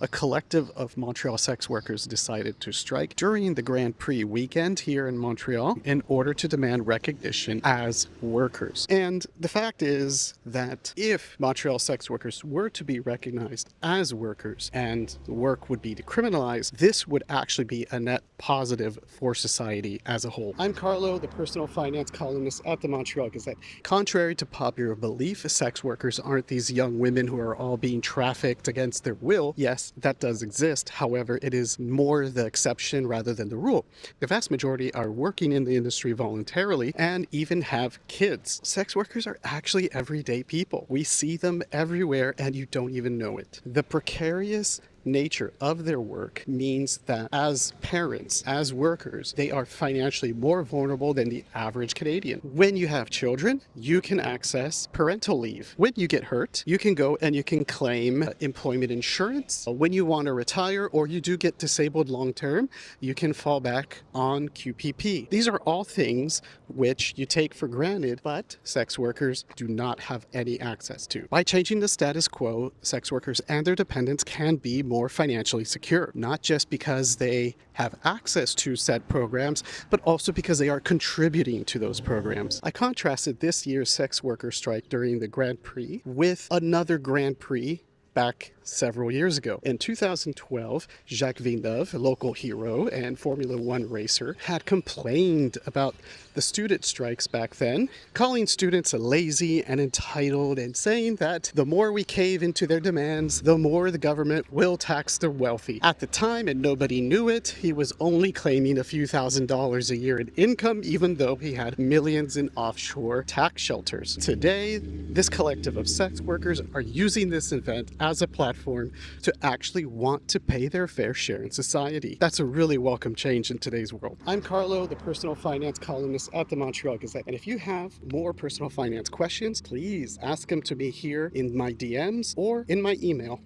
A collective of Montreal sex workers decided to strike during the Grand Prix weekend here in Montreal in order to demand recognition as workers. And the fact is that if Montreal sex workers were to be recognized as workers and the work would be decriminalized, this would actually be a net positive for society as a whole. I'm Carlo, the personal finance columnist at the Montreal Gazette. Contrary to popular belief, sex workers aren't these young women who are all being trafficked against their will. Yes, that does exist. However, it is more the exception rather than the rule. The vast majority are working in the industry voluntarily and even have kids. Sex workers are actually everyday people. We see them everywhere and you don't even know it. The precarious nature of their work means that as parents, as workers, they are financially more vulnerable than the average Canadian. When you have children, you can access parental leave. When you get hurt, you can go and you can claim employment insurance. When you want to retire or you do get disabled long term, you can fall back on QPP. These are all things which you take for granted, but sex workers do not have any access to. By changing the status quo, sex workers and their dependents can be more financially secure, not just because they have access to said programs, but also because they are contributing to those programs. I contrasted this year's sex worker strike during the Grand Prix with another Grand Prix back several years ago. In 2012, Jacques Villeneuve, a local hero and Formula One racer, had complained about the student strikes back then, calling students lazy and entitled and saying that the more we cave into their demands, the more the government will tax the wealthy. At the time, and nobody knew it, he was only claiming a few $1,000s a year in income, even though he had millions in offshore tax shelters. Today, this collective of sex workers are using this event as a platform to actually want to pay their fair share in society. That's a really welcome change in today's world. I'm Carlo, the personal finance columnist at the Montreal Gazette. And if you have more personal finance questions, please ask them to me here in my DMs or in my email.